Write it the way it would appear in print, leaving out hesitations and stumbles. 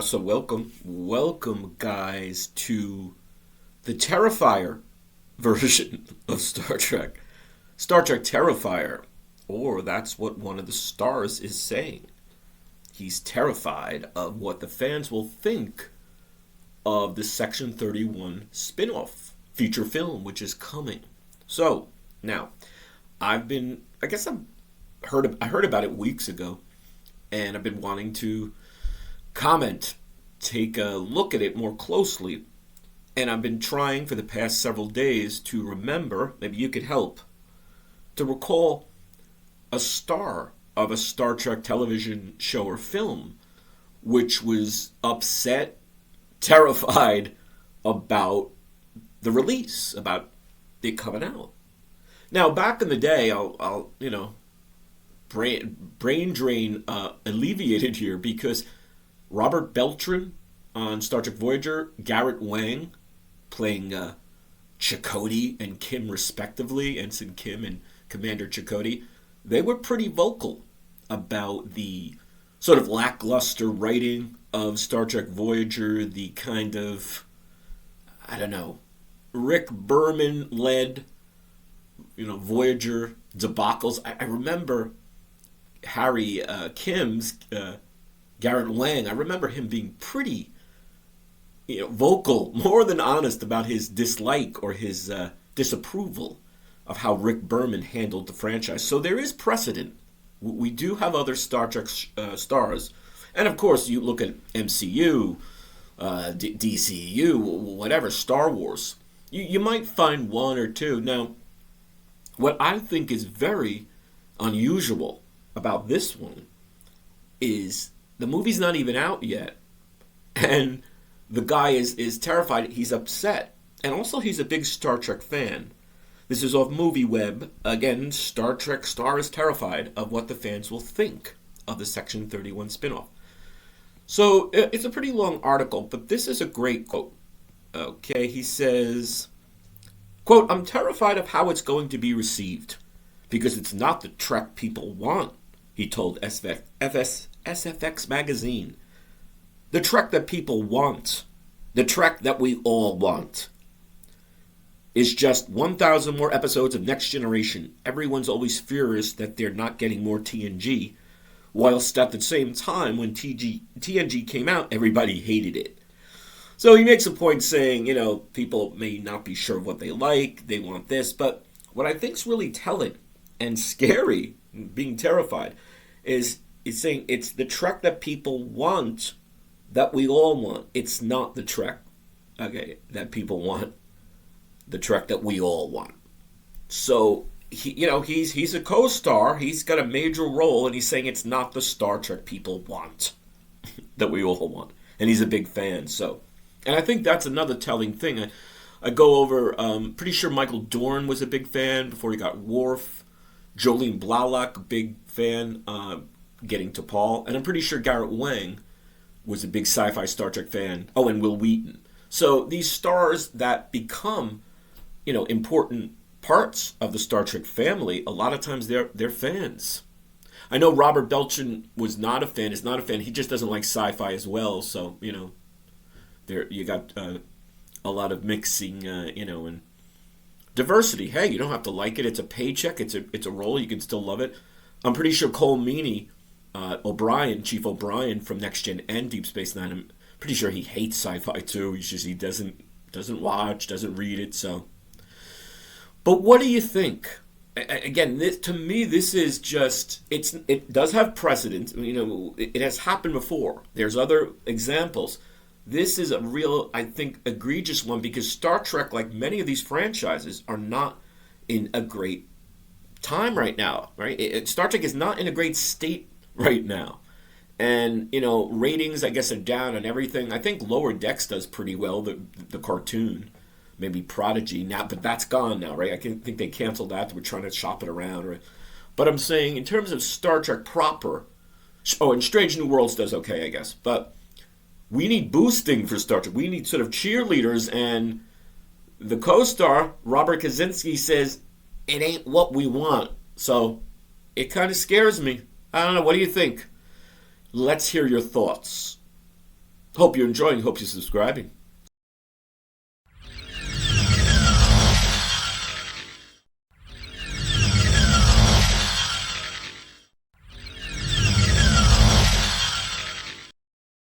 So welcome guys to the Terrifier version of Star Trek Terrifier, or that's what one of the stars is saying. He's terrified of what the fans will think of the Section 31 spin-off feature film, which is coming. So now, I heard about it weeks ago, and I've been wanting to comment, take a look at it more closely. And I've been trying for the past several days to remember, maybe you could help, to recall a star of a Star Trek television show or film which was upset, terrified about the release, about it coming out. Now, back in the day, I'll brain drain alleviated here, because Robert Beltran on Star Trek Voyager, Garrett Wang playing Chakotay and Kim respectively, Ensign Kim and Commander Chakotay, they were pretty vocal about the sort of lackluster writing of Star Trek Voyager, the kind of, Rick Berman-led, Voyager debacles. I remember Harry Kim's Garrett Wang. I remember him being pretty, vocal, more than honest about his dislike or his disapproval of how Rick Berman handled the franchise. So there is precedent. We do have other Star Trek stars, and of course you look at MCU, DCU, whatever, Star Wars. You might find one or two. Now, what I think is very unusual about this one is the movie's not even out yet, and the guy is terrified. He's upset, and also he's a big Star Trek fan. This is off MovieWeb. Again, Star Trek star is terrified of what the fans will think of the Section 31 spinoff. So it's a pretty long article, but this is a great quote. Okay, he says, quote, "I'm terrified of how it's going to be received, because it's not the Trek people want," he told SFX magazine. "The Trek that people want, the Trek that we all want, is just 1,000 more episodes of Next Generation. Everyone's always furious that they're not getting more TNG, whilst at the same time, when TNG came out, everybody hated it." So he makes a point saying, people may not be sure what they like, they want this, but what I think's really telling and scary, being terrified, is saying it's the Trek that people want that we all want. It's not the Trek, that people want. The Trek that we all want. So he's a co-star. He's got a major role, and he's saying it's not the Star Trek people want that we all want. And he's a big fan. So, and I think that's another telling thing. I go over. Pretty sure Michael Dorn was a big fan before he got Worf. Jolene Blalock, big fan, getting to Paul, and I'm pretty sure Garrett Wang was a big Sci-Fi Star Trek fan. Oh, and Will Wheaton. So these stars that become important parts of the Star Trek family, a lot of times they're fans. I know Robert Beltran was not a fan, is not a fan. He just doesn't like sci-fi as well. So, there you got a lot of mixing, and diversity. Hey, you don't have to like it. It's a paycheck. It's a role. You can still love it. I'm pretty sure Cole Meany, Chief O'Brien from Next Gen and Deep Space Nine, I'm pretty sure he hates sci-fi too. He doesn't watch, doesn't read it. So. But what do you think? Again, to me, this is just, it does have precedent. It has happened before. There's other examples. This is a real, I think, egregious one, because Star Trek, like many of these franchises, are not in a great time right now, right? Star Trek is not in a great state right now. And, ratings, I guess, are down and everything. I think Lower Decks does pretty well, the cartoon. Maybe Prodigy now, but that's gone now, right? I think they canceled that. We're trying to shop it around, right? But I'm saying in terms of Star Trek proper, and Strange New Worlds does okay, I guess. But we need boosting for Star Trek. We need sort of cheerleaders, and the co-star, Robert Kazinsky, says it ain't what we want. So it kind of scares me. I don't know. What do you think? Let's hear your thoughts Hope you're enjoying. Hope you're subscribing.